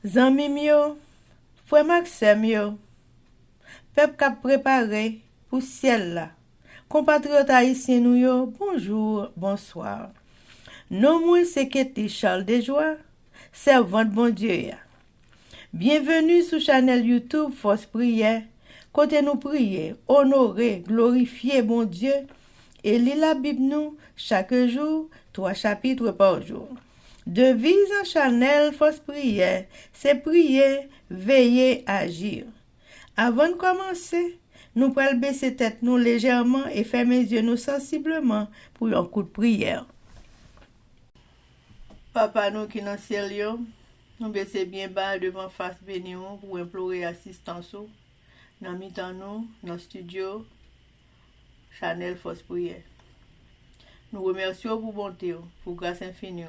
Zanmim yo, frère Maxime yo, peuple k'ap préparé pour ciel là. Compatriotes haïtiens nous yo, bonjour, bonsoir. Non moi c'est Ketty Charles Desjoie, servante bon Dieu ya. Bienvenue sur channel YouTube Force Prière, côté nous prier, honorer, glorifier bon Dieu et lire la Bible nous chaque jour, 3 chapitres par jour. Devise en channel Force Prière, c'est prier, veiller, agir. Avant de commencer, nous pouvons baisser tête nous légèrement et fermer les yeux nous sensiblement pour un coup de prière. Papa nous qui dans le ciel, yo, nous baissons bien bas devant face béni pour implorer assistance dans mi-temps nous, dans le studio, channel Force Prière. Nous remercions pour bonté, pour grâce infinie,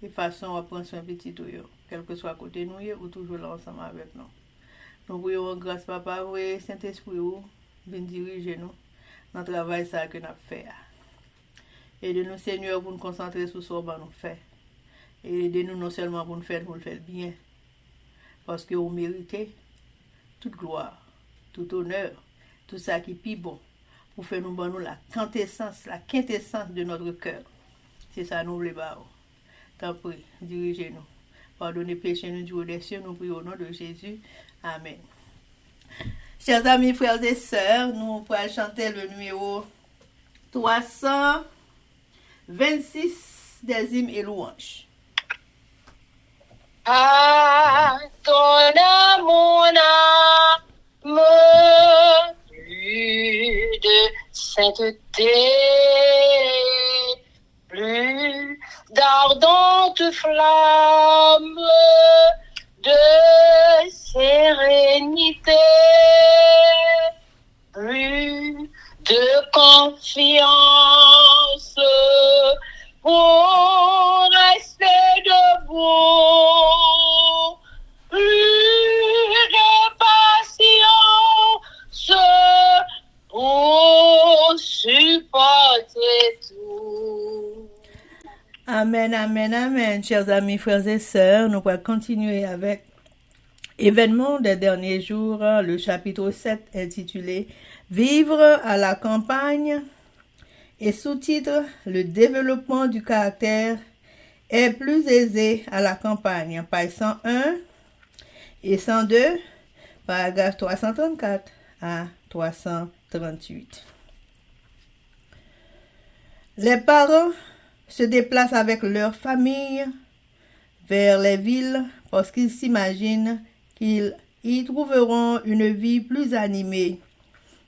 et façon à prendre soin petit tout, quel que soit côté nous, ou toujours là ensemble avec nous. Nous prions grâce papa, oui, Saint-Esprit, viens diriger nous dans le travail ça que nous avons fait. Aidez-nous, Seigneur, pour nous concentrer sur ce que nous faisons. Et aidez-nous non seulement pour nous faire bien, parce que vous méritez toute gloire, tout honneur, tout ça qui est plus bon, pour faire nous la quintessence de notre cœur. C'est ça nous voulons. T'en prie, dirigez-nous. Pardonnez péché nous du des cieux, nous prions au nom de Jésus. Amen. Chers amis, frères et sœurs, nous pourrons chanter le numéro 326 des hymnes et louanges. Donne mon âme plus de sainteté, plus d'ardentes flammes de sérénité, plus de confiance pour rester debout, plus de patience pour supporter tout. Amen, amen, amen. Chers amis, frères et sœurs, nous pourrons continuer avec Événements des derniers jours, le chapitre 7 intitulé Vivre à la campagne et sous-titre Le développement du caractère est plus aisé à la campagne, page 101 et 102, paragraphe 334 à 338. Les parents se déplacent avec leur famille vers les villes parce qu'ils s'imaginent qu'ils y trouveront une vie plus animée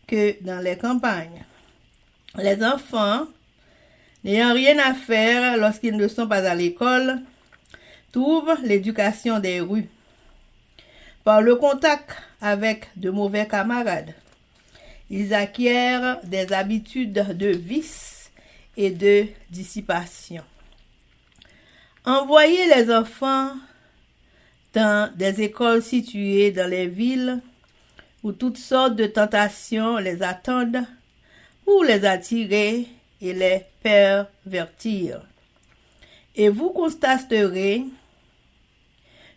que dans les campagnes. Les enfants, n'ayant rien à faire lorsqu'ils ne sont pas à l'école, trouvent l'éducation des rues. Par le contact avec de mauvais camarades, ils acquièrent des habitudes de vice et de dissipation. Envoyer les enfants dans des écoles situées dans les villes où toutes sortes de tentations les attendent pour les attirer et les pervertir. Et vous constaterez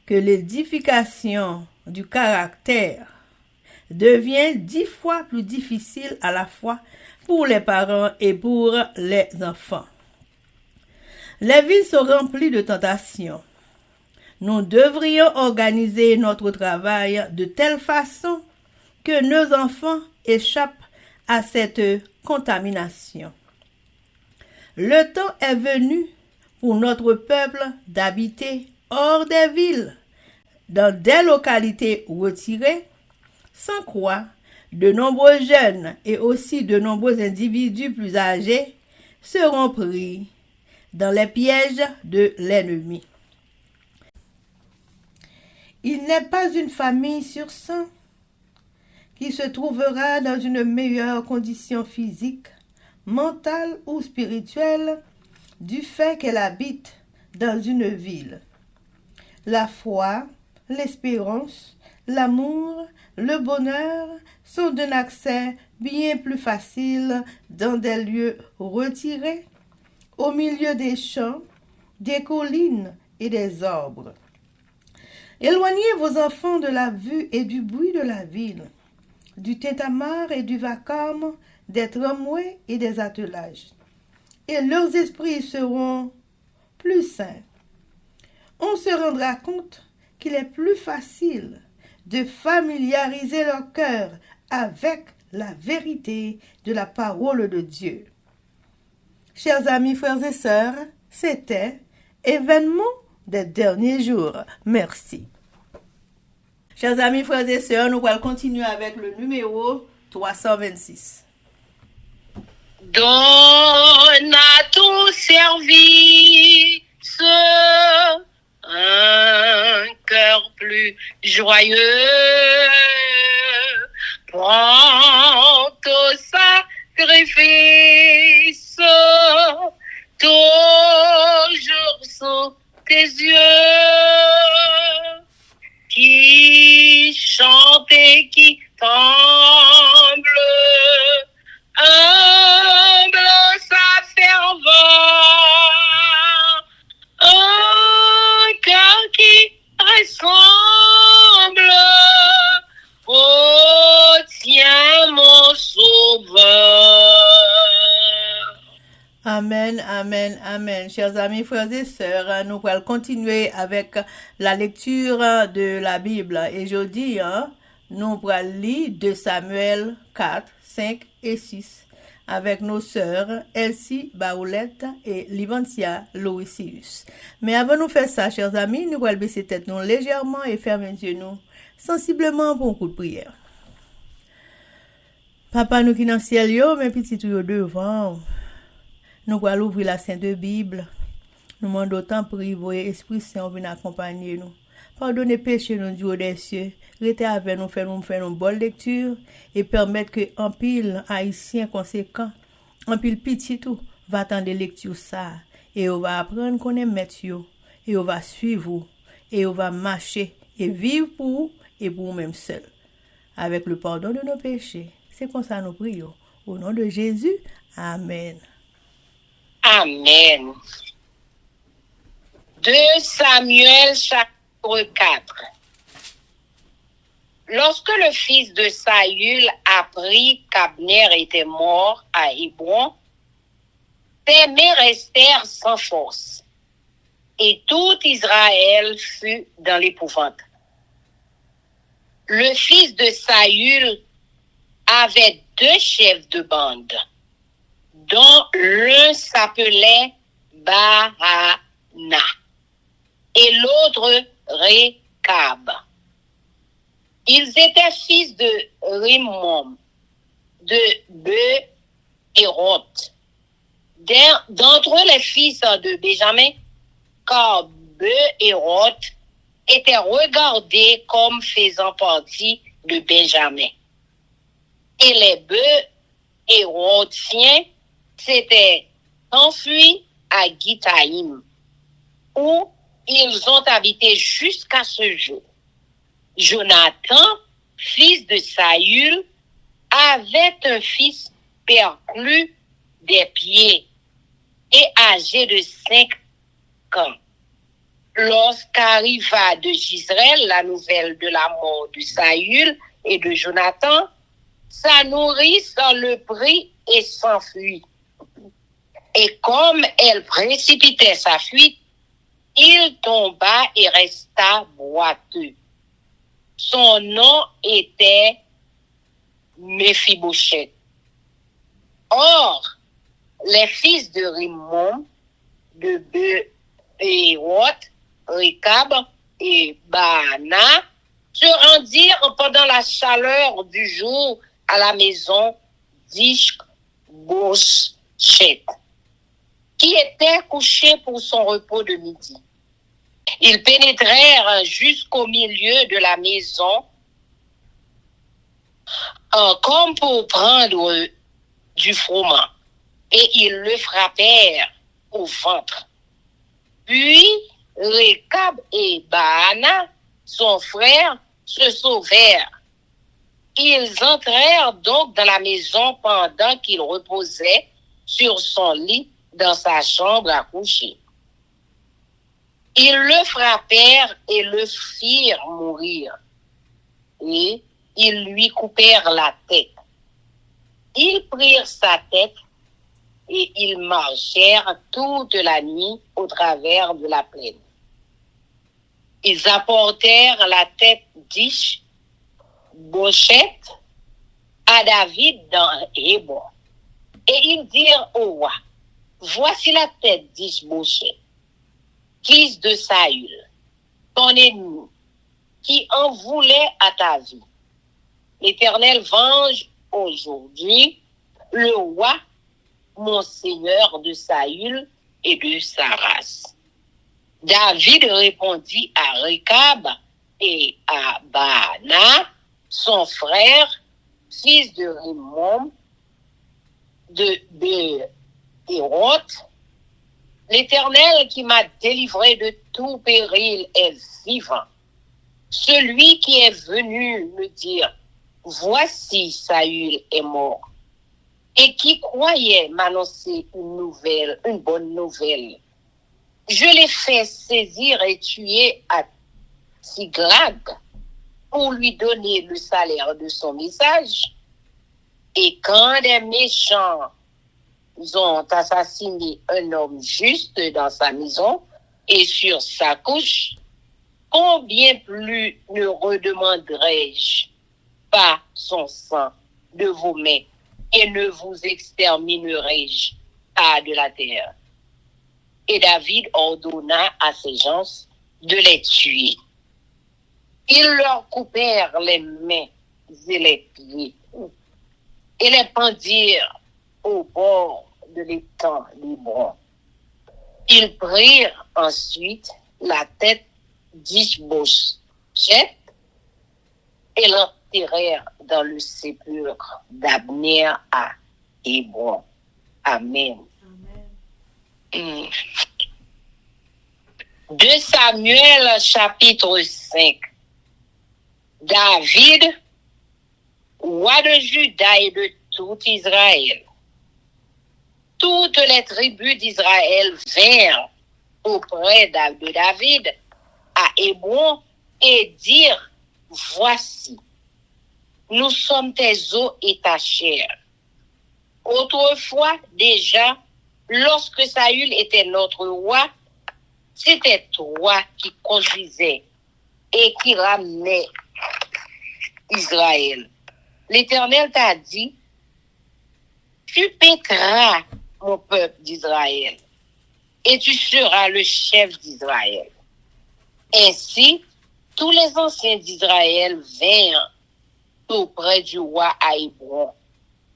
que l'édification du caractère devient 10 fois plus difficile à la fois pour les parents et pour les enfants. Les villes sont remplies de tentations. Nous devrions organiser notre travail de telle façon que nos enfants échappent à cette contamination. Le temps est venu pour notre peuple d'habiter hors des villes, dans des localités retirées, sans quoi de nombreux jeunes et aussi de nombreux individus plus âgés seront pris dans les pièges de l'ennemi. Il n'est pas une famille sur 100 qui se trouvera dans une meilleure condition physique, mentale ou spirituelle du fait qu'elle habite dans une ville. La foi, l'espérance, l'amour, le bonheur sont d'un accès bien plus facile dans des lieux retirés, au milieu des champs, des collines et des arbres. Éloignez vos enfants de la vue et du bruit de la ville, du tintamarre et du vacarme, des tramways et des attelages. Et leurs esprits seront plus sains. On se rendra compte qu'il est plus facile de familiariser leur cœur avec la vérité de la parole de Dieu. Chers amis, frères et sœurs, c'était Événement des derniers jours. Merci. Chers amis, frères et sœurs, nous allons continuer avec le numéro 326. Donne à ton service un cœur plus joyeux. Prends ton sacrifice toujours sous tes yeux, qui chante et qui tremble, humble sa ferveur, un cœur qui ressemble au tien, mon sauveur. Amen, amen, amen. Chers amis, frères et sœurs, nous allons continuer avec la lecture de la Bible. Et jeudi, nous allons lire 2 Samuel 4, 5 et 6 avec nos sœurs Elsie Baoulette et Livantia Loisius. Mais avant de faire ça, chers amis, nous allons baisser tête nous légèrement et fermer les yeux nous sensiblement pour un coup de prière. Papa, nous qui dans le ciel, yo, mes petits tuyaux devant. Nous allons ouvrir la Sainte Bible. Nous demandons autant prier, voyez Esprit Saint venir accompagner nous. Pardonnez péché nous Dieu des cieux. Restez avec nous, faire une bonne lecture et permettre que un pile haïtien conséquent, un pile petit tout, va attendre lecture ça et on va apprendre qu'on est maître et on va suivre et on va marcher et vivre pour et pour nous-mêmes seuls. Avec le pardon de nos péchés. C'est comme ça nous prions. Au nom de Jésus, Amen. Amen. 2 Samuel chapitre 4. Lorsque le fils de Saül apprit qu'Abner était mort à Hébron, ses mains restèrent sans force, et tout Israël fut dans l'épouvante. Le fils de Saül avait 2 chefs de bande, dont l'un s'appelait Baana et l'autre Rekab. Ils étaient fils de Rimon, de Beéroth. D'entre eux, les fils de Benjamin, car Beéroth était regardé comme faisant partie de Benjamin. Et les Beérothiens s'étaient enfuis à Gitaïm, où ils ont habité jusqu'à ce jour. Jonathan, fils de Saül, avait un fils perclus des pieds et âgé de 5 ans. Lorsqu'arriva de Gisraël la nouvelle de la mort de Saül et de Jonathan, sa nourrice le prit et s'enfuit. Et comme elle précipitait sa fuite, il tomba et resta boiteux. Son nom était Méphibosheth. Or, les fils de Rimon, de Beéroth, Rekab et Baana se rendirent pendant la chaleur du jour à la maison d'Ish-Bosheth, qui était couché pour son repos de midi. Ils pénétrèrent jusqu'au milieu de la maison, comme pour prendre du froment, et ils le frappèrent au ventre. Puis, Rekab et Baana, son frère, se sauvèrent. Ils entrèrent donc dans la maison pendant qu'il reposait sur son lit dans sa chambre à coucher. Ils le frappèrent et le firent mourir. Et ils lui coupèrent la tête. Ils prirent sa tête et ils marchèrent toute la nuit au travers de la plaine. Ils apportèrent la tête d'Ish-Bosheth à David dans Hébron. Et ils dirent au roi, voici la tête d'Ish-Bosheth, fils de Saül, ton ennemi, qui en voulait à ta vie. L'Éternel venge aujourd'hui le roi, mon seigneur de Saül et de sa race. David répondit à Rekab et à Baana, son frère, fils de Rimon, de Héroth, l'Éternel qui m'a délivré de tout péril est vivant. Celui qui est venu me dire, voici Saül est mort, et qui croyait m'annoncer une bonne nouvelle. Je l'ai fait saisir et tuer à Tiglag pour lui donner le salaire de son message. Et quand des méchants ont assassiné un homme juste dans sa maison et sur sa couche, combien plus ne redemanderai-je pas son sang de vos mains et ne vous exterminerai-je pas de la terre. Et David ordonna à ses gens de les tuer. Ils leur coupèrent les mains et les pieds et les pendirent au bord de l'étang Hébron. Ils prirent ensuite la tête d'Ish-Bosheth et l'enterrèrent dans le sépulcre d'Abner à Hébron. Amen. 2 Samuel chapitre 5. David, roi de Juda et de tout Israël. Toutes les tribus d'Israël vinrent auprès de David à Hébron et dirent, voici, nous sommes tes os et ta chair. Autrefois déjà, lorsque Saül était notre roi, c'était toi qui conduisais et qui ramenais Israël. L'Éternel t'a dit, tu paîtras mon peuple d'Israël et tu seras le chef d'Israël. Ainsi, tous les anciens d'Israël vinrent auprès du roi à Hébron.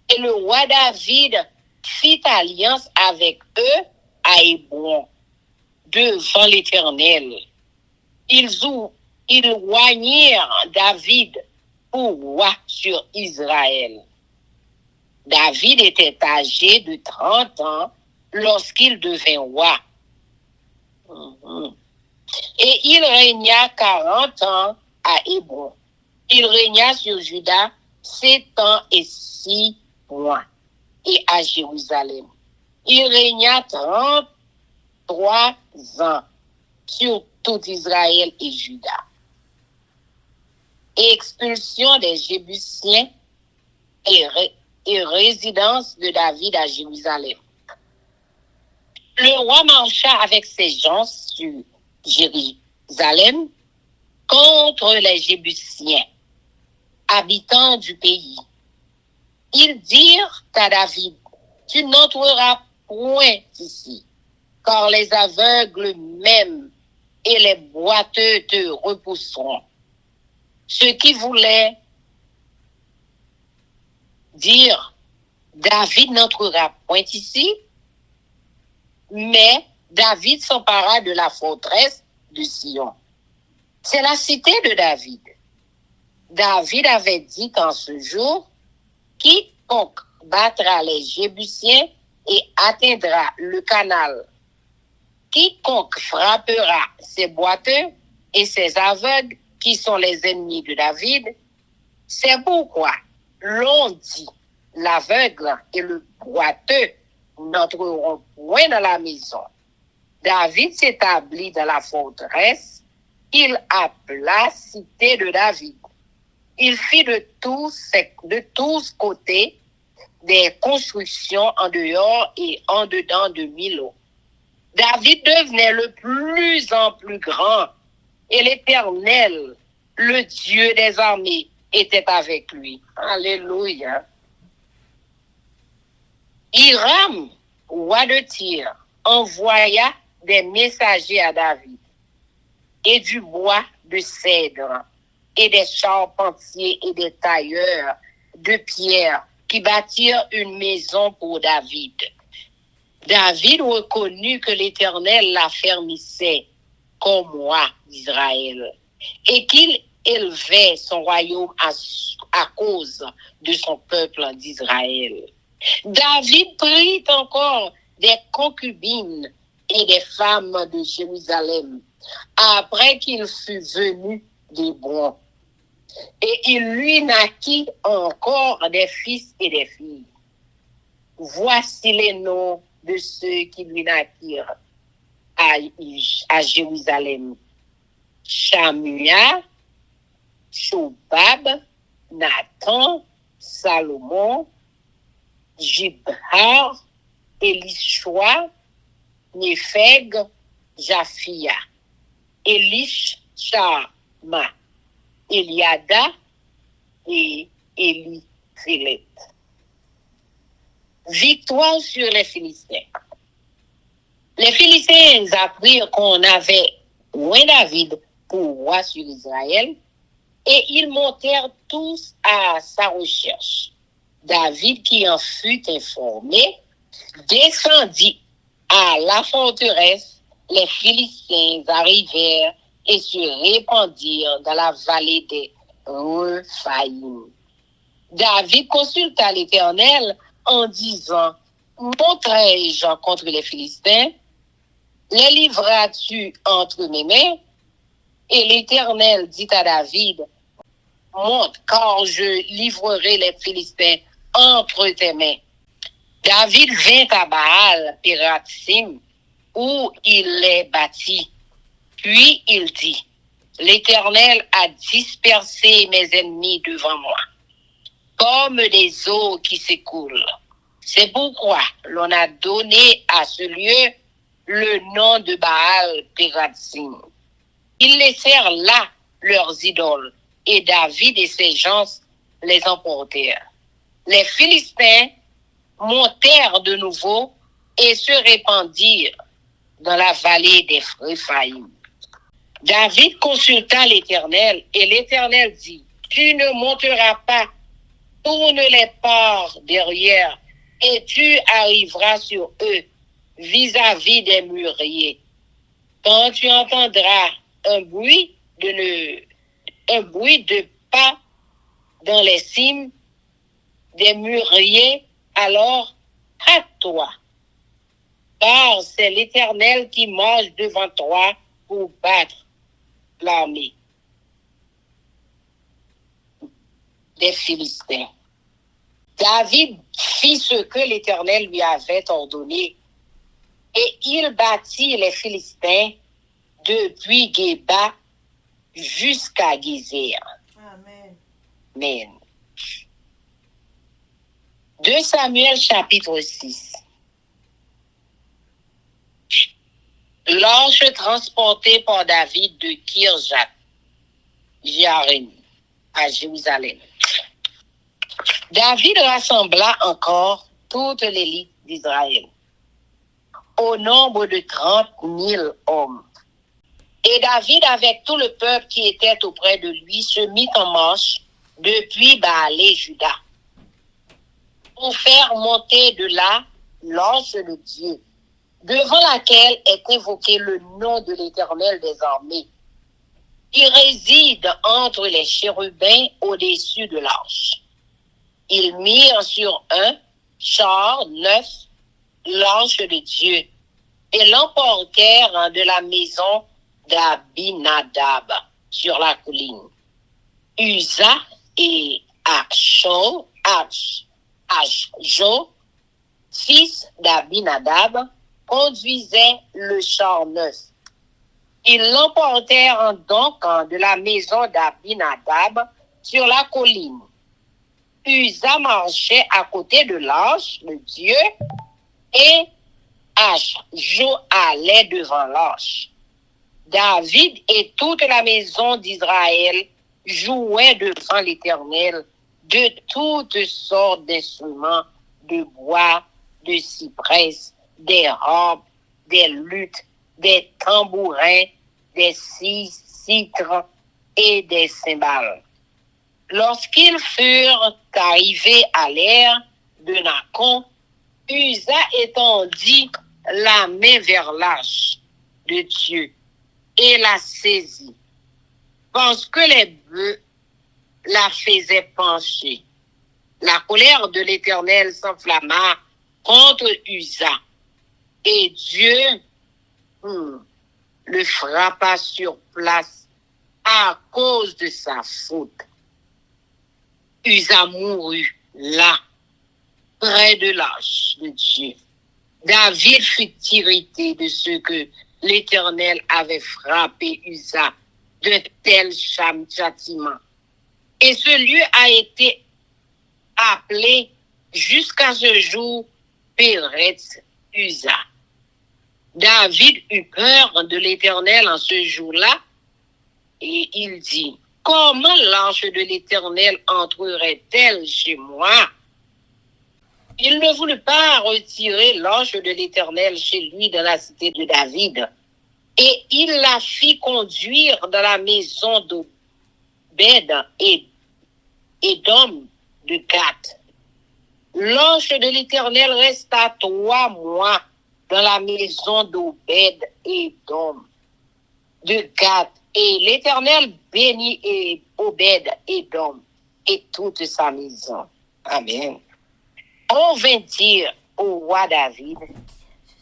Et le roi David fit alliance avec eux à Hébron, devant l'Éternel. Ils oignirent David pour roi sur Israël. David était âgé de 30 ans lorsqu'il devint roi. Et il régna 40 ans à Hébron. Il régna sur Juda 7 ans et 6 mois. Et à Jérusalem, il régna 33 ans sur tout Israël et Juda. Et expulsion des Jébusiens et résidence de David à Jérusalem. Le roi marcha avec ses gens sur Jérusalem contre les Jébusiens, habitants du pays. Ils dirent à David, tu n'entreras point ici, car les aveugles même et les boiteux te repousseront. Ceux qui voulaient dire, David n'entrera point ici, mais David s'empara de la forteresse de Sion. C'est la cité de David. David avait dit qu'en ce jour, quiconque battra les Jébusiens et atteindra le canal, quiconque frappera ses boiteux et ses aveugles, qui sont les ennemis de David, c'est pourquoi l'on dit, l'aveugle et le boiteux n'entreront point dans la maison. David s'établit dans la forteresse qu'il appela cité de David. Il fit de tous côtés des constructions en dehors et en dedans de Milo. David devenait le plus en plus grand et l'Éternel, le Dieu des armées, était avec lui. Alléluia. Hiram, roi de Tyr, envoya des messagers à David et du bois de cèdre et des charpentiers et des tailleurs de pierre qui bâtirent une maison pour David. David reconnut que l'Éternel l'affermissait comme roi d'Israël et qu'il élevait son royaume à cause de son peuple d'Israël. David prit encore des concubines et des femmes de Jérusalem après qu'il fut venu d'Hébron. Et il lui naquit encore des fils et des filles. Voici les noms de ceux qui lui naquirent à Jérusalem. Shamua, Shobab, Nathan, Salomon, Jibhar, Elishua, Nepheg, Japhia, Elishama, Eliada et Eliphélet. Victoire sur les Philistins. Les Philistins apprirent qu'on avait loin David pour roi sur Israël et ils montèrent tous à sa recherche. David, qui en fut informé, descendit à la forteresse. Les Philistins arrivèrent et se répandirent dans la vallée des Rephaïm. David consulta l'Éternel en disant: monterai-je contre les Philistins? Les livras-tu entre mes mains? Et l'Éternel dit à David: monte, car je livrerai les Philistins entre tes mains. David vint à Baal Pératsim, où il les bâtit. Puis il dit: l'Éternel a dispersé mes ennemis devant moi, comme des eaux qui s'écoulent. C'est pourquoi l'on a donné à ce lieu le nom de Baal Pératsim. Ils laissèrent là leurs idoles, et David et ses gens les emportèrent. Les Philistins montèrent de nouveau et se répandirent dans la vallée des Rephaïm. David consulta l'Éternel, et l'Éternel dit: tu ne monteras pas, tourne-les par derrière, et tu arriveras sur eux vis-à-vis des mûriers. Quand tu entendras un bruit de pas dans les cimes des mûriers, alors hâte-toi, car c'est l'Éternel qui marche devant toi pour battre l'armée des Philistins. David fit ce que l'Éternel lui avait ordonné, et il battit les Philistins depuis Géba jusqu'à Gézer. Amen. Amen. 2 Samuel chapitre 6. L'arche transportée par David de Kirjat Jéarim à Jérusalem. David rassembla encore toute l'élite d'Israël, au nombre de 30 000 hommes. Et David, avec tout le peuple qui était auprès de lui, se mit en marche depuis Baal-Juda pour faire monter de là l'arche de Dieu, devant laquelle est invoqué le nom de l'Éternel des armées. Il réside entre les chérubins au-dessus de l'arche. Ils mirent sur un char neuf l'arche de Dieu et l'emportèrent de la maison d'Abinadab sur la colline. Uza et Achjo, fils d'Abinadab, conduisaient le char neuf. Ils l'emportèrent donc de la maison d'Abinadab sur la colline. Uza marchait à côté de l'arche de Dieu et Achjo allait devant l'arche. David et toute la maison d'Israël jouaient devant l'Éternel de toutes sortes d'instruments de bois, de cyprès, des harpes, des luttes, des tambourins, des citres et des cymbales. Lorsqu'ils furent arrivés à l'ère de Nacon, Uza étendit la main vers l'arche de Dieu et la saisit, parce que les bœufs la faisaient pencher. La colère de l'Éternel s'enflamma contre Uza, et Dieu le frappa sur place à cause de sa faute. Uza mourut là, près de l'arche de Dieu. David fut irrité de ce que l'Éternel avait frappé Uza d'un tel châtiment. Et ce lieu a été appelé jusqu'à ce jour Péretz Uza. David eut peur de l'Éternel en ce jour-là et il dit: comment l'arche de l'Éternel entrerait-elle chez moi? Il ne voulut pas retirer l'arche de l'Éternel chez lui dans la cité de David. Et il la fit conduire dans la maison d'Obed et d'homme de Gath. L'arche de l'Éternel resta 3 mois dans la maison d'Obed et d'homme de Gath. Et l'Éternel bénit Obed et d'homme et toute sa maison. Amen. On vint dire au roi David: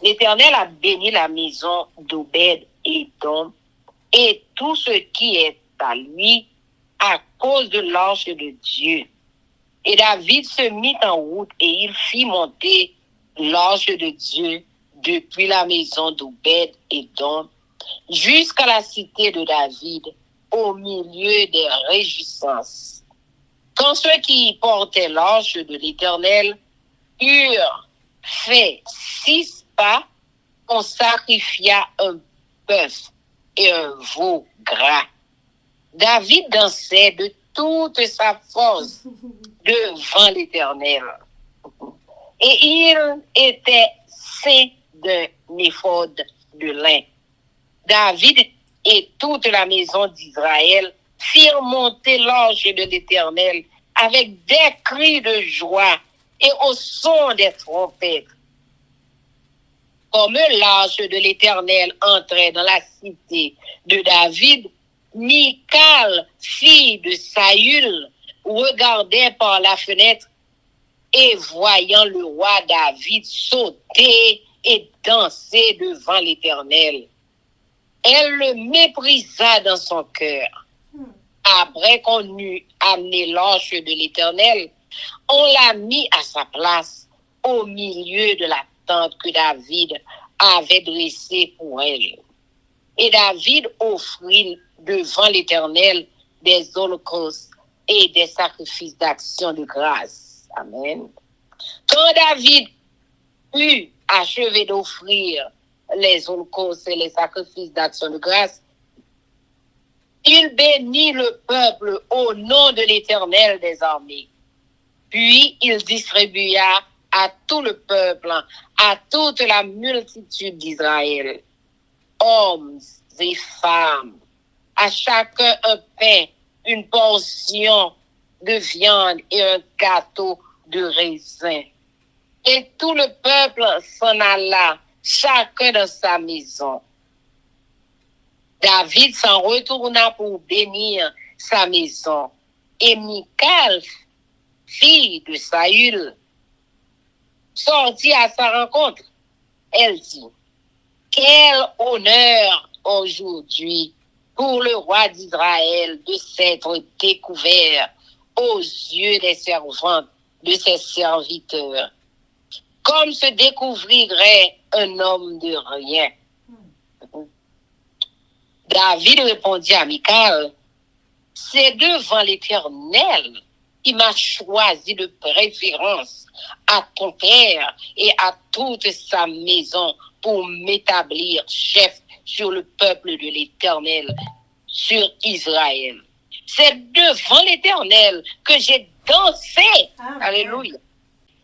l'Éternel a béni la maison d'Obed et d'homme et tout ce qui est à lui à cause de l'arche de Dieu. Et David se mit en route et il fit monter l'arche de Dieu depuis la maison d'Obed et d'homme jusqu'à la cité de David au milieu des réjouissances. Quand ceux qui portaient l'arche de l'Éternel eurent fait 6 pas, on sacrifia un bœuf et un veau gras. David dansait de toute sa force devant l'Éternel. Et il était ceint d'un éphod de lin. David et toute la maison d'Israël firent monter l'arche de l'Éternel avec des cris de joie et au son des trompettes. Comme l'arche de l'Éternel entrait dans la cité de David, Michal, fille de Saül, regardait par la fenêtre et voyant le roi David sauter et danser devant l'Éternel, elle le méprisa dans son cœur. Après qu'on eut amené l'arche de l'Éternel, on l'a mis à sa place au milieu de la tente que David avait dressée pour elle. Et David offrit devant l'Éternel des holocaustes et des sacrifices d'action de grâce. Amen. Quand David eut achevé d'offrir les holocaustes et les sacrifices d'action de grâce, il bénit le peuple au nom de l'Éternel des armées. Puis il distribua à tout le peuple, à toute la multitude d'Israël, hommes et femmes, à chacun un pain, une portion de viande et un gâteau de raisin. Et tout le peuple s'en alla, chacun dans sa maison. David s'en retourna pour bénir sa maison. Et Michal, fille de Saül, sortit à sa rencontre. Elle dit: quel honneur aujourd'hui pour le roi d'Israël de s'être découvert aux yeux des servantes de ses serviteurs. comme se découvrirait un homme de rien. David répondit à Michal, c'est devant l'Éternel qui m'a choisi de préférence à ton père et à toute sa maison pour m'établir chef sur le peuple de l'Éternel, sur Israël. C'est devant l'Éternel que j'ai dansé. Amen. Alléluia.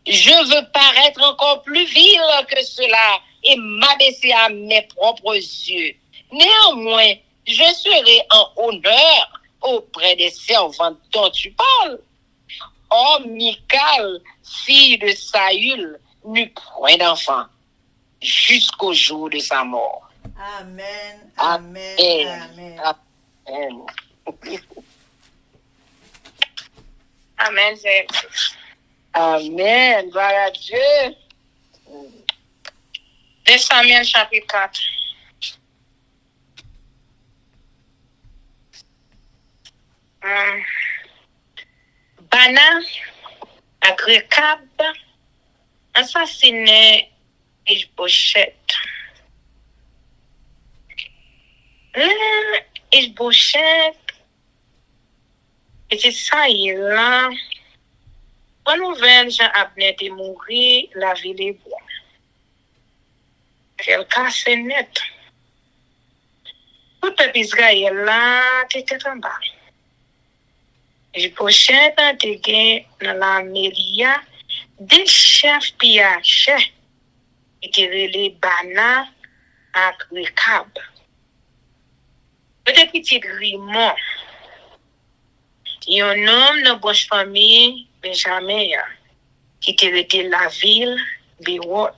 Je veux paraître encore plus vil que cela et m'abaisser à mes propres yeux. Néanmoins, je serai en honneur auprès des servantes dont tu parles. Oh, Michal, fille de Saül, n'eut point d'enfant jusqu'au jour de sa mort. Amen, amen, amen. Amen. Amen, c'est... Amen, gloire à Dieu. 2 Samuel chapitre 4. Bana ak Rekab assassiné Ishbosheth. Ishbosheth était ça, il là. Bonne nouvelle, Jean Abner est mort, la ville est bonne. Elle casse net. Tout le peuple Israël là, était en bas. Ishbosheth a été dans la mairie des chefs piaches qui relé Bana à Rekab. Peut-être petit Rimon. Il y a un homme dans la famille Benjamin qui était la ville Béwot.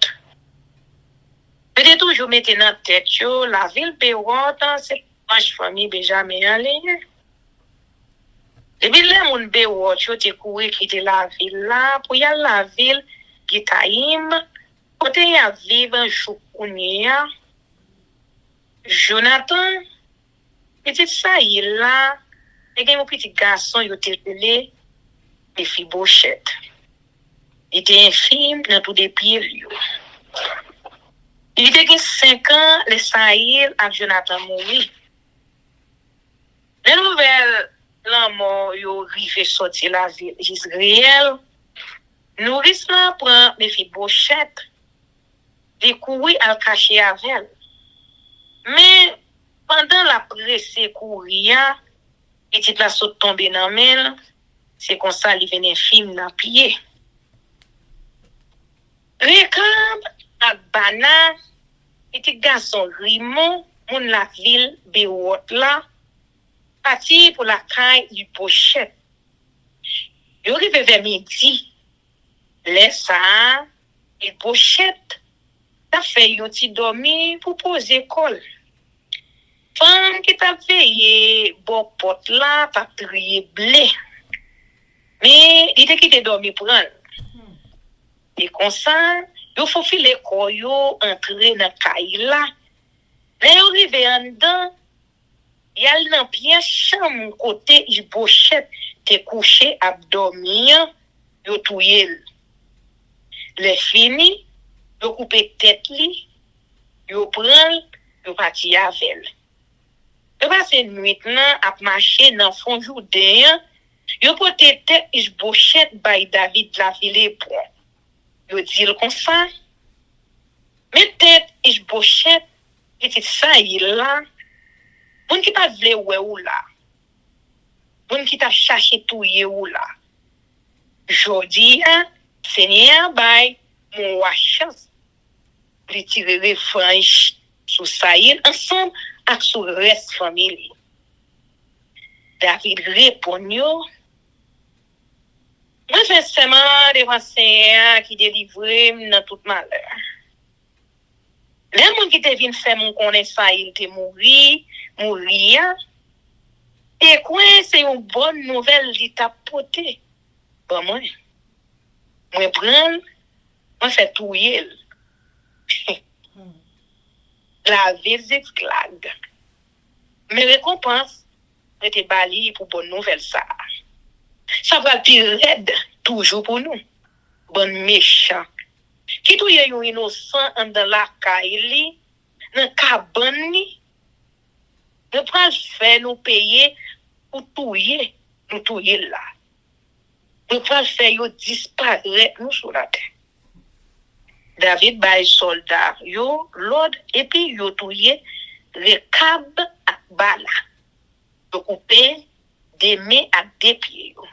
Peut-être toujours mettre dans la tête la ville Béwot, c'est la famille Benjamin. Et puis là, mon Béwot, tu as couru quitter la ville là, pour y aller à la ville Gitaïm, côté y a vivre un choukounia. Jonathan, petit ça, il là, et un petit garçon, il était appelé Mephibosheth. Il était infime dans tous les pieds. Il était 5 ans, les Saïl avec Jonathan mourit. Les nouvelles, l'amour, ils arrivent sortir la ville d'Israël. Nous risquons prendre Mephibosheth, découvrir à cacher avec elle. Mais pendant la presse courir, et tu la saute tomber dans la main, c'est comme ça il venait film dans pied. Rekab ak Bana était garçon Rimon, mon la ville Béwot là, parti pour la caille du Pochette. Yo arrivé vers midi. Laisse ça, et Pochette, t'as fait yon ti dormi pour poser col. Femme qui t'a veillé, bon pot là, t'a trié blé. Mais, il était quitté dormir pour elle. Et comme ça, il faut filer quoi, yo, entrer dans caille là. Là, yo rive en dedans, il y a dans bien chambre côté, il Pochette, t'es couché, à dormir, yo touye. Les fini, yo coupe tête li, yo prend, yo parti avec. Yo passe nuit nan ap marcher dans fond Jourdain, yo pote tête Ishbosheth bay David la ville pour. Yo dit comme ça. Mais tête Ishbosheth était ça il là. Moun qui pas vle ouais ou là. Moun qui t'a cherché touyer ou là. Jodi Seigneur bay mon chance pour tirer franche sous Saïl ensemble avec sous reste famille. David répond yo. Moi fais seulement devant Seigneur qui délivre dans tout malheur. Les gens qui te viennent faire mon connaître Saïl te mourir. Et quoi c'est une bonne nouvelle qui t'a porté. Bon moi prendre, moi fais touyer. La ville esclave. Mais récompense, était bali pour bonne nouvelle ça. Ça va être raide toujours pour nous. Bon méchant. qui touye yon innocent en dans la caille dans cabane ni ne pas faire nous payer pour touyer nous touyer là ne pas faire yo disparaître nous sur la terre. David bay soldat yo l'ordre et puis yo touye Rekab ak Bala yo couper des mains ak des pieds yo.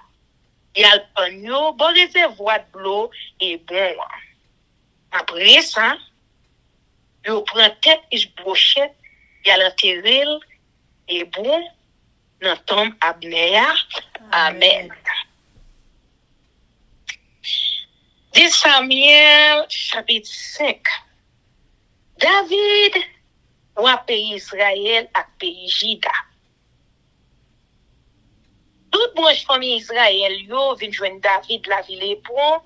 Yal pan yo bon réservoir de l'eau et bon. Après ça, yo prend tête Ishbosheth, yal enterrer et bon dans tombe Abner. Amen. 10 Samuel chapitre 5. David roi pays Israël ak pays Juda. Toute branche famille Israël yo vinn joindre David la ville Hébron.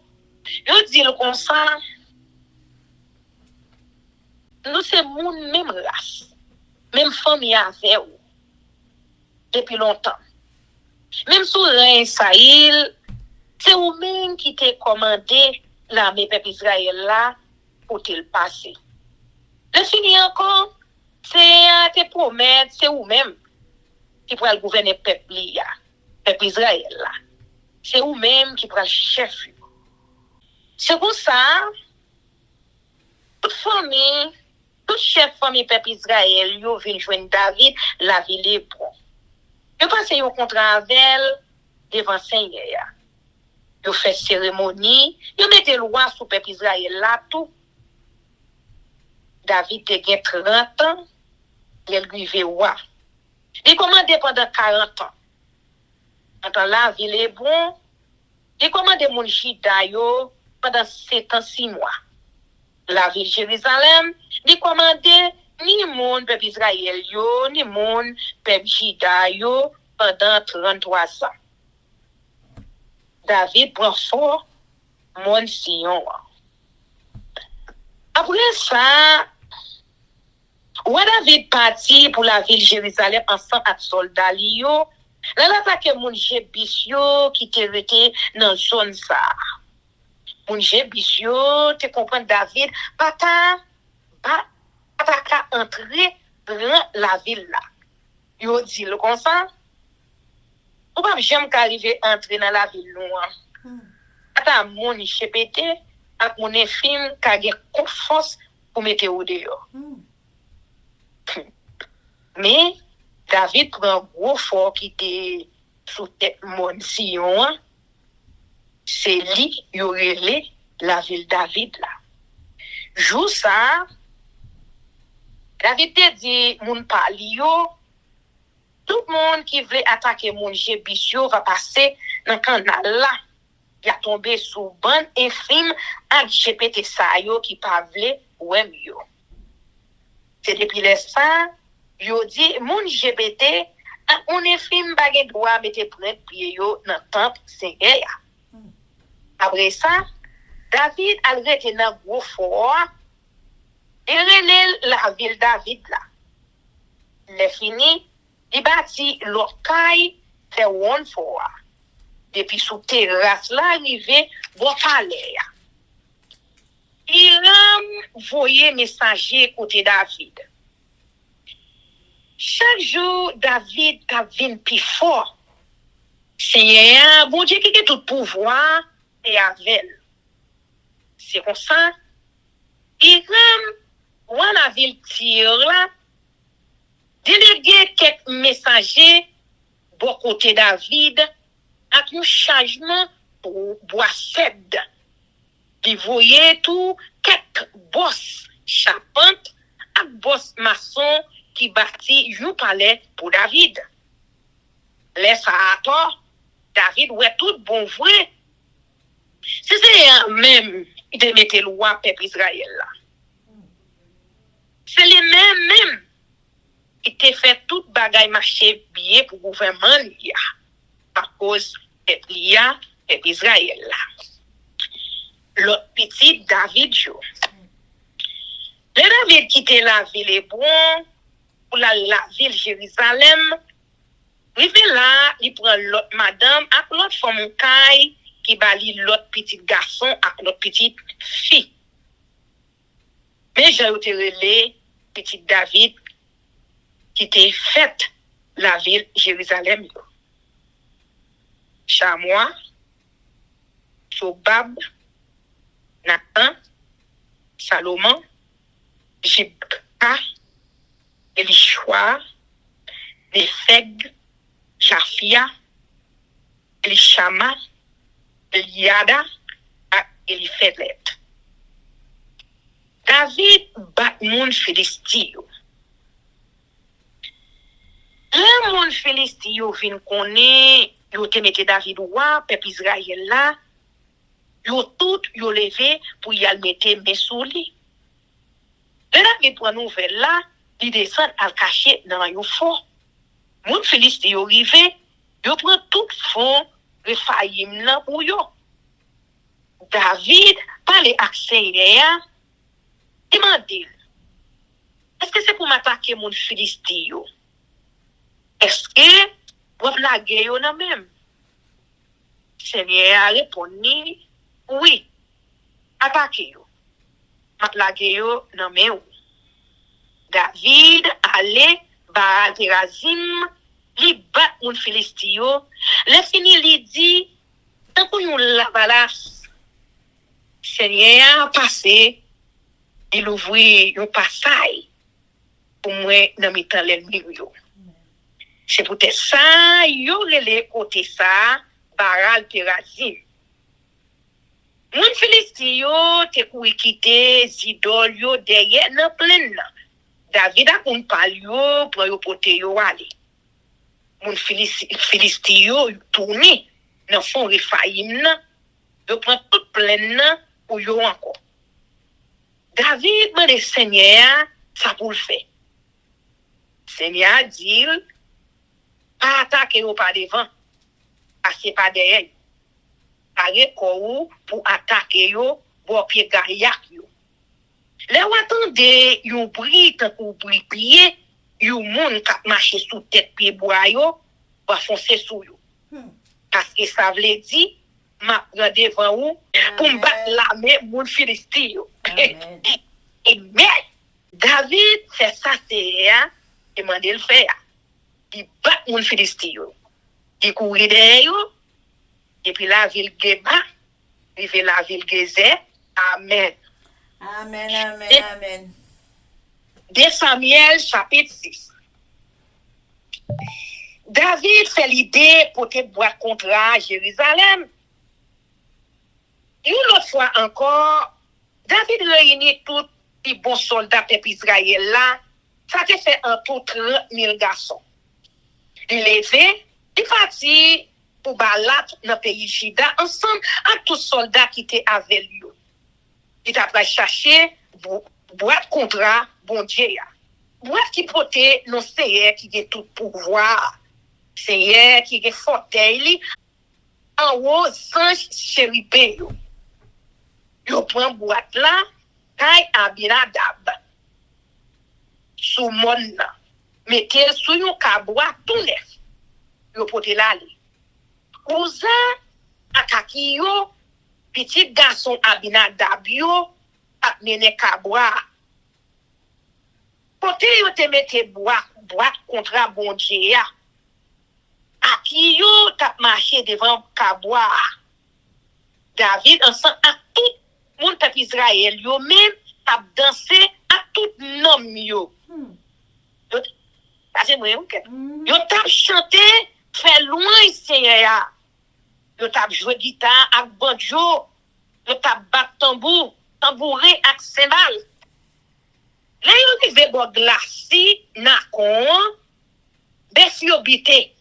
Yo dit le comme ça. Nous c'est moun même race, même famille avec ou depuis longtemps. Même sous règne Saïl, c'est ou même qui t'a commandé l'armée peuple Israël là pour te le passer. Le fini encore, c'est te promettre, c'est ou même qui pourra gouverner peuple là, peuple Israël là. C'est ou même qui pourra le chef. C'est pour ça, toute famille, tout chef famille peuple Israël, yo vinn joindre David la ville Hébron. Yo passe yo contrat avec devant Seigneur. Yo fait cérémonie, yo mette loi sur peuple Israël là tout. David te gen 30 ans, il arrivé roi. Il commandé pendant 40 ans. Pendant la ville Hébron, il commandé mon Juda yo pendant 7 ans 6 mois. La ville Jérusalem, il commandé ni mon peuple Israël yo, ni mon peuple Juda yo pendant 33 ans. David prend fort mon Sion. Après ça, David parti pour la ville Jérusalem ensemble avec soldats yo. Là l'attaque mon Jébus yo qui était resté dans zone ça. Mon Jébus yo te comprend David pas entrer dans la ville là. Yo dit le comme ça. Ou pas jamais qu'arriver entrer dans la ville loin. Attends mon chépété avec mon infime qui a confiance pour mettre au dehors. Mais David prend un gros fort qui était sous tête mon Sion. C'est lui qui aurait la ville David là. Jour ça, David te dit moun palio, tout le monde qui veut attaquer mon Jébusio va passer dans le canal là. Il a tombé sous bande infime avec GPT sa yo qui pa vle ouem yo. C'est depuis ça, yo dit mon GPT on infime pa gen droit mettre près pied yo dans temple Seigneur. Après ça, David a arrêté dans gros fort et relève la ville David là. Le fini, il bâtit l'autre caille fait one fort. Depuis sous terrasse là arrivé bon palais. Il voyait messager côté David. Chaque jour David a vinn plus fort. Seigneur, bon Dieu qui a tout pouvoir et avec. C'est comme ça. Il la ville tire là. Délégué quelques messagers bon côté David avec un changement pour bois cèdre. Il voyait tout quelques boss charpente avec boss maçon qui bâtit un palais pour David. Laisse à tort, David ouais tout bon vrai. C'est même qui te mette loi peuple Israël là. C'est les mêmes qui te fait toute bagaille marcher bien pour gouvernement là. À cause peuple là peuple Israël là. L'autre petit David jo. Le David quitte la ville Hébron pour la ville Jérusalem. Il fait là, il prend l'autre madame avec l'autre femme caille qui bali l'autre petit garçon avec l'autre petite fille. Mais j'ai relé petit David qui était fait la ville Jérusalem. Chamois, Sobab, Nathan, Salomon, Jibka, Elishua, Nepheg, Japhia, Elishama, Eliada et Eliphelet. David bat moun Philistie. Le moun Philistie vin konnen yo te mette David roi, peuple Israël là, yo tout yo levé pour y al mette mesou li. Le David prend nouvelle là, il descend al cacher dans yo fond. Moun Philistie yo rive, yo prend tout fond Rephaïm là pour yo. David parle ak Seigneur, demande, est-ce que c'est pour m'attaquer mon Philistie yo? Est-ce que vous blaguez yo nan même? Seigneur a répondu, oui, attaquez yo. Ma blaguez yo nan même. David allait Baal Perazim, li bat mon Philistie yo. Le fini li dit, tant qu'on yon la balas, Seigneur a passé, il ouvrit un passage pour moi dans mes temps l'ennemi yo. C'est peut-être ça, yo relé côté ça, Baal Perazim. Moun Philistie yo te kou quitter zidol yo derrière nan plein nan. David a kon pal yo pour yo pote yo ale. Moun Philistie yo tourné dans fond Rephaïm nan, yo prend tout plein nan pour yo encore. David mande Seigneur ça pour le faire. Seigneur dit pas attaquer yo par devant, passer par derrière. Paré ko pour attaquer yo bo pied gariak yo. Le ou attendez yon bruit tant ou bruit pied, yon moun k'ap marcher sous tête pied bois yo, va foncer sous yo. Parce que ça veut dire m'a prend devant ou pour me battre la main moun Philistie yo. Et mais David c'est ça c'est demandé le faire. Il bat moun Philistie yo. Il courir derrière yo. Et puis la ville Geba, rive la ville Gezer. Amen. Amen, amen, amen. 2 Samuel chapitre 6. David fait l'idée pour te boire contre Jérusalem. Une autre fois encore, David réunit tous les bons soldats peuple Israël là. Ça te fait un tout 30 000 garçons. Il levé, il parti pour Balat dans le pays Juda ensemble avec tous les soldats qui étaient avec lui. Il a cherché boîte contrat bon Dieu. Boîte qui portait non Seigneur qui a tout pouvoir. Seigneur qui a fauteuil en haut ange chérubin. Yo prend boîte là, kay Abinadab. Sous mon mettez sous yon kabois tout neuf. Yo porte là. Ouza akaki yo petit garçon Abinadab yo ap mene kabwa. Kote yo te mette boîte contre bon Dieu. Aki yo tap marché devant kabwa. David ensemble à tout moun peuple Israël yo même tap danser à tout nom yo. C'est moi OK. Yo tap chanter fait loin Seigneur. Yo tap jouer guitare ak banjo, yo tap bat tambourin ak cymbal. Là yo rive bo glasi nakon, bes yo bité,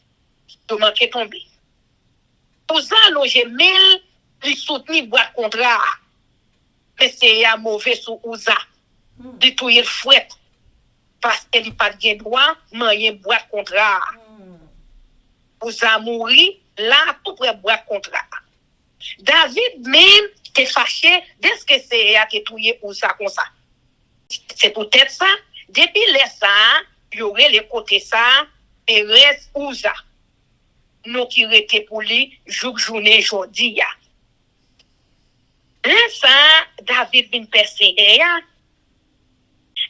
yo manke tombe. Ouza loge mil li souteni boîte contrat. Mais c'est un mauvais sous Ouza. Di touye fouet parce qu'elle pas de droit, moyen boîte contrat. Ouza mouri là tout près boîte contrat. David même t'es fâché dès que c'est à te touyer Ouza comme ça. C'est peut-être ça. Depuis les ça, il y aurait les côtés ça, Perez Ouza. Nous qui étaient pour lui, journée aujourd'hui. Là, ça, David vient persévérer.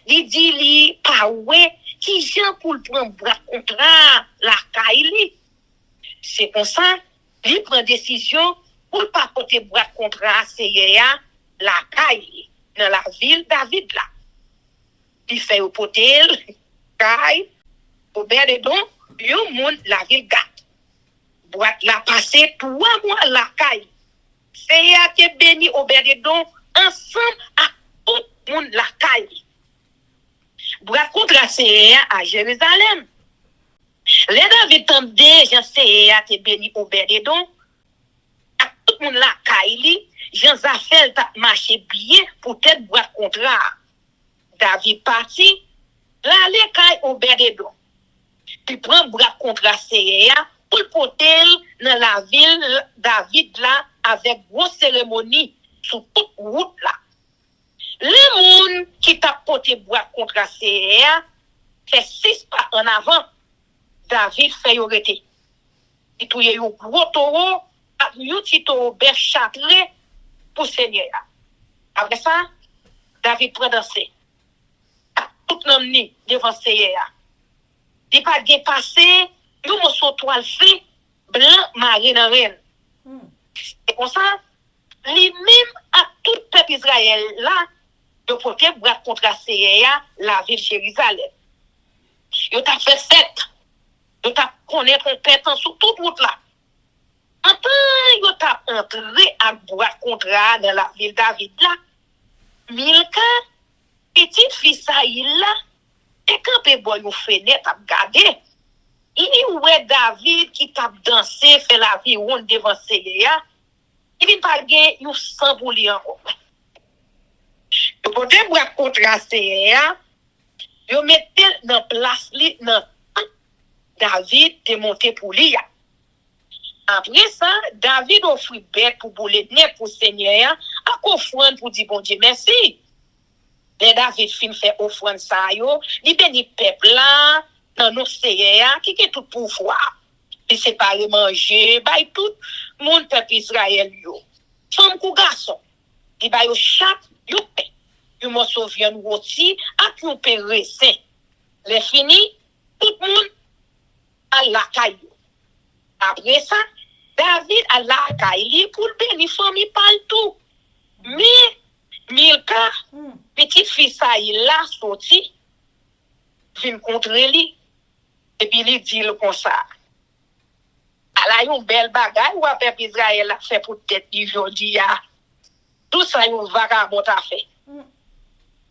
il dit li pas ouais qui gens pour prendre bras contrat la caille. C'est comme ça, il prend décision pour pas porter bras contrat CEA la caille dans la ville David là. Il fait au potel caille Obed-Edom, yo moun la ville Gat. Boîte la passé 3 mois la caille. CEA te béni Obed-Edom ensemble à tout le monde la caille. Bras contre CEA à Jérusalem. Les David tendait, Jean CEA te béni Obed-Edom à tout le monde la caille. Jean Zafel t'a marché bien pour tête bras contrat. David parti, là les caille Obed-Edom. Puis prend bras contrat CEA pour le potel dans la ville David là avec grosse cérémonie sur toute route là. Les gens qui t'a porté bois contre la CEA fait 6 pas en avant. David fait yorete. Il touye un gros taureau avec un petit taureau bœuf châtelé pour Seigneur. Après ça, David prend danser. Tout le monde devant CEA. Il pas dépassé, nous morceau toile fait blanc marine en reine. C'est comme ça, lui-même à tout le peuple Israël là, de porter bras contre la CEA, la ville de Jérusalem. Il t'a fait 7. Il t'a connaître compétence sur toute route là. En temps, il t'a entré à bras contre dans la ville David là. Milka, petite fille ça il là, et quand pe boy une fenêtre à regarder, il y ouais David qui t'a dansé, fait la vie ronde devant CEA. Il vient pas gagner une sang pour lui encore. Le porter bras contre la CEA, yo mettait dans place li dans David te monter pour lui. Après ça, David offrit bête pour bouler net pour Seigneur, à offrande pour dire bon Dieu merci. Les David fin fait offrande ça yo, li béni peuple là dans nos CEA qui est tout pouvoir. Il séparer manger, bay tout monde peuple Israël yo. Femme ou garçon, il bay yo chaque yo pain. Yo morceau viande rôti ak yo pain raisin. Les fini, tout le monde à la caille. Après ça, David à la caille pour bénir famille partout. Mais Milka, petite fille ça il a sorti, vient contre lui et puis il dit le comme ça. Elle a une belle bagaille ou peuple Israël a fait pour tête aujourd'hui. Tout ça un vagabond a fait.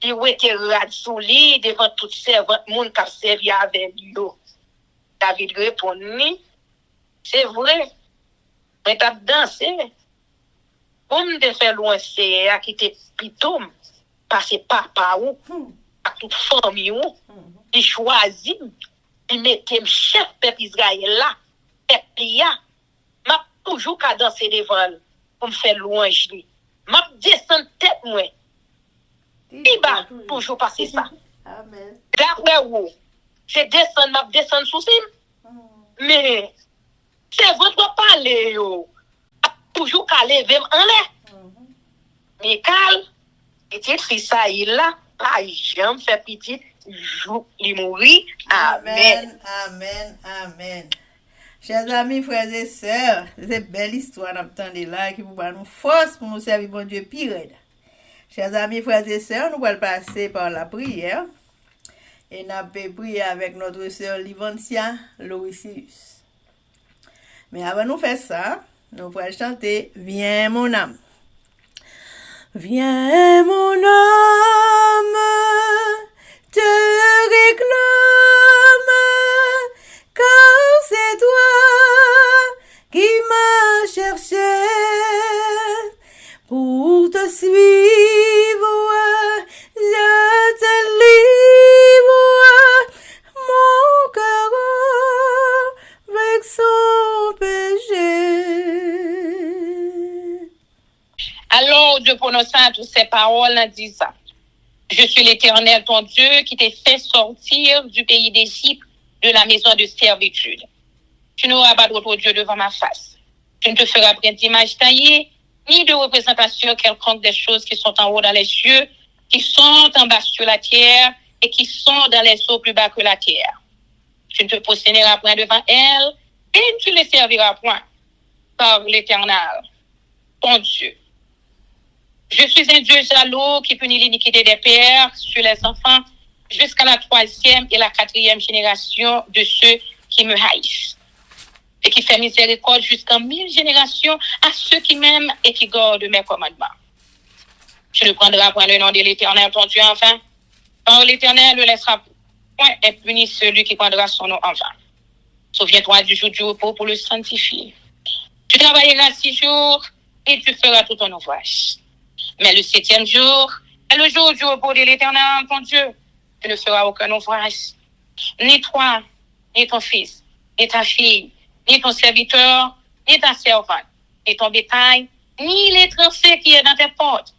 Il était rad sous lui devant tout servant monde qui a servi avec lui. David répond c'est vrai. Mais t'as dansé. Comme de faire loin c'est à quitter pitom passer papa ou à toute famille ou il choisit il mettait chef peuple Israël là et m'a toujours qu'à danser devant pour me faire louange lui m'a descendre tête moi il va toujours passer ça Amen. d'après où c'est descendre sous sim mais c'est votre parler yo toujours qu'à lever en l'air Michael petite fille ça il là pas jamais fait petite jour il mourit amen Amen, amen. Chers amis, frères et sœurs, c'est une belle histoire d'entendre là qui vous va nous force pour nous servir bon Dieu pire. Chers amis, frères et sœurs, nous allons passer par la prière et nous allons prier avec notre sœur Livancia Loisius. Mais avant de faire ça, nous allons chanter Viens mon âme. Viens mon âme, te réclame, car c'est toi qui m'as cherché pour te suivre, je te livre, mon cœur avec son péché. Alors Dieu prononça toutes ces paroles en disant je suis l'Éternel ton Dieu qui t'ai fait sortir du pays d'Égypte, de la maison de servitude. Tu n'auras pas d'autre Dieu devant ma face. Tu ne te feras point d'image taillée, ni de représentation quelconque des choses qui sont en haut dans les cieux, qui sont en bas sur la terre, et qui sont dans les eaux plus bas que la terre. Tu ne te prosterneras point devant elle et tu ne les serviras point, par l'Éternel, ton Dieu. Je suis un Dieu jaloux qui punit l'iniquité des pères sur les enfants jusqu'à la 3e et la 4e génération de ceux qui me haïssent, et qui fait miséricorde jusqu'en 1000 générations à ceux qui m'aiment et qui gardent mes commandements. Tu ne prendras point le nom de l'Éternel, ton Dieu, en vain. Car l'Éternel ne laissera point impuni celui qui prendra son nom en vain. Souviens-toi du jour du repos pour le sanctifier. Tu travailleras 6 jours et tu feras tout ton ouvrage. Mais le 7e jour est le jour du repos de l'Éternel, ton Dieu. Tu ne feras aucun ouvrage. Ni toi, ni ton fils, ni ta fille, ni ton serviteur, ni ta servante, ni ton bétail, ni l'étranger qui est dans tes portes.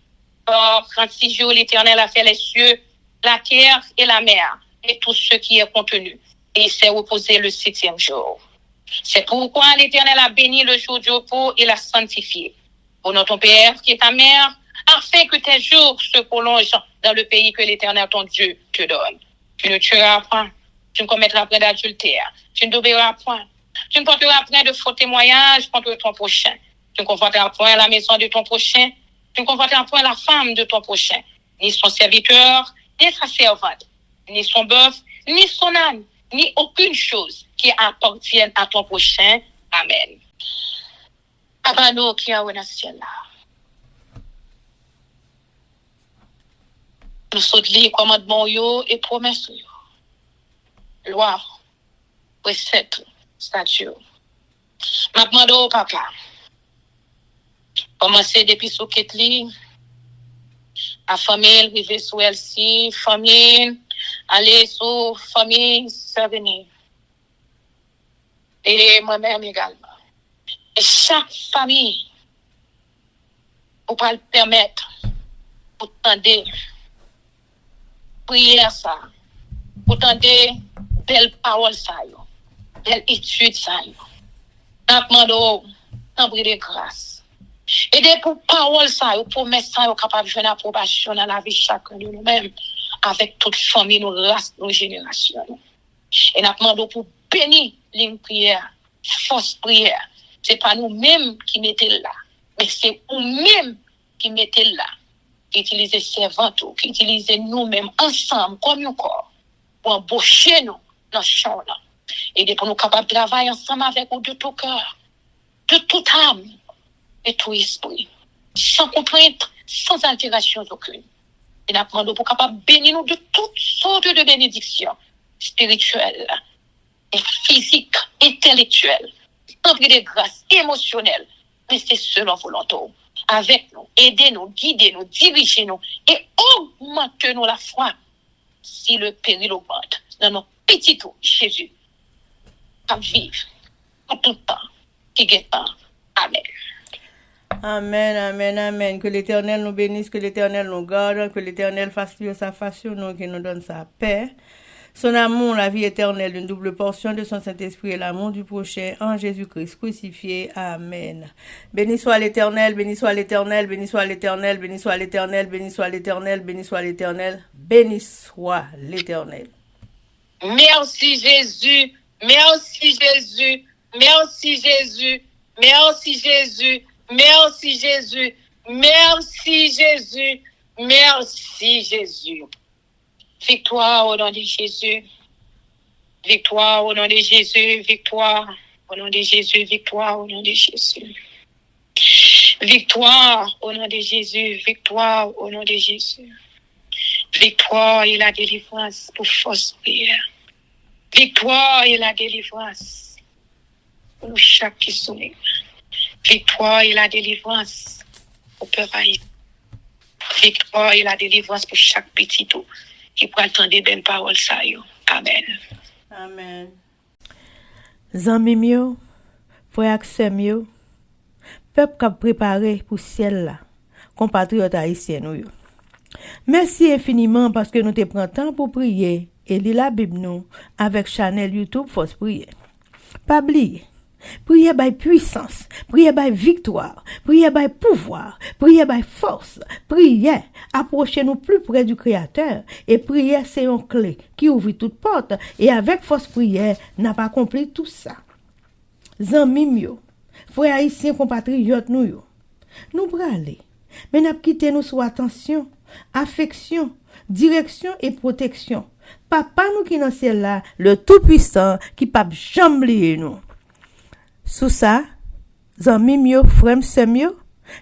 Or, 36 jours, l'Éternel a fait les cieux, la terre et la mer, et tout ce qui est contenu. Et il s'est reposé le 7e jour. C'est pourquoi l'Éternel a béni le jour du repos et l'a sanctifié. Honore ton père qui est ta mère, afin que tes jours se prolongent dans le pays que l'Éternel ton Dieu te donne. Tu ne tueras point, tu ne commettras point d'adultère, tu ne t'obéiras point, tu ne porteras point de faux témoignages contre ton prochain, tu ne convoiteras point la maison de ton prochain, tu ne convoiteras point la femme de ton prochain, ni son serviteur, ni sa servante, ni son bœuf, ni son âne, ni aucune chose qui appartienne à ton prochain. Amen. Abano qui a un ciel là. Nous sommes les commandements et promesses. Loi, précepte, statut. Je demande au papa. Commencer depuis sous Ketli. À famille, vivre sous elle-ci. Famille, aller sous famille, Savigny. Et moi-même également. Et chaque famille, pour pas le permettre, pour tendre prière ça, pour tendre belle parole ça, belle étude ça. Nous demandons un bris de grâce. Et des pour parole ça, pour mettre ça, capable de jouer une approbation dans la vie de chacun de nous-mêmes, avec toute famille, nos races, nos générations. Et nous demandons pour bénir les prières, force prière. C'est pas nous-mêmes qui mettons là, mais c'est nous-mêmes qui mettons là, qui utilisons servantes, qui utilisons nous-mêmes ensemble, comme un corps, pour embaucher nous dans ce champ-là. Et pour nous capables de travailler ensemble avec vous de tout cœur, de toute âme et tout esprit, sans contrainte, sans altération aucune. Et nous demandons pour capables de bénir nous de toutes sortes de bénédictions spirituelles et physiques, intellectuelles, rempli de grâce émotionnelle, mais c'est selon volonté. Avec nous, aidez-nous, guidez-nous, dirigez-nous et augmentez-nous la foi si le péril augmente dans nos petits tours, Jésus, à vivre pour tout le temps, qui guette pas. Amen. Amen, amen, amen. Que l'Éternel nous bénisse, que l'Éternel nous garde, que l'Éternel fasse luire sa face sur nous, qu'il nous donne sa paix. Son amour, la vie éternelle, une double portion de son Saint-Esprit et l'amour du prochain en Jésus-Christ crucifié. Amen. Béni soit l'Éternel, béni soit l'Éternel, béni soit l'Éternel, béni soit l'Éternel, béni soit l'Éternel, béni soit l'Éternel, béni soit l'Éternel. Merci Jésus, merci Jésus, merci Jésus, merci Jésus, merci Jésus, merci Jésus, merci Jésus. Victoire au nom de Jésus. Victoire au nom de Jésus. Victoire au nom de Jésus. Victoire au nom de Jésus. Victoire au nom de Jésus. Victoire au nom de Jésus. Victoire et la délivrance pour force prière. Victoire et la délivrance pour nous chaque qui soumet. Victoire et la délivrance pour peuple haïtien. Victoire et la délivrance pour chaque petit tout qui peut entendre des belles paroles ça yo. Amen. Amen. Zanmi mio, frère aksem yo, peuple qui a préparé pour ciel là, compatriotes haïtiens yo. Merci infiniment parce que nous te prend temps pour prier et lire la Bible nous avec channel YouTube Force Prière. Pas oublier, Prière by puissance, prière by victoire, prière by pouvoir, prière by force, prière, approchez-nous plus près du Créateur, et prière c'est une clé qui ouvre toute porte, et avec force prière, n'a pas accompli tout ça. Zanmim yo, frères haïtiens compatriotes nous yo, nous bralé, mais n'a quitté nous sous attention, affection, direction et protection. Papa nous qui dans ciel là, le tout-puissant, qui pas jamais nous. Sous ça, zanmim yo, frère sèm yo,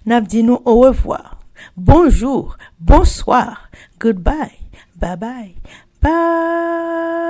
n'a dit nous au revoir. Bonjour, bonsoir, goodbye, bye bye, bye.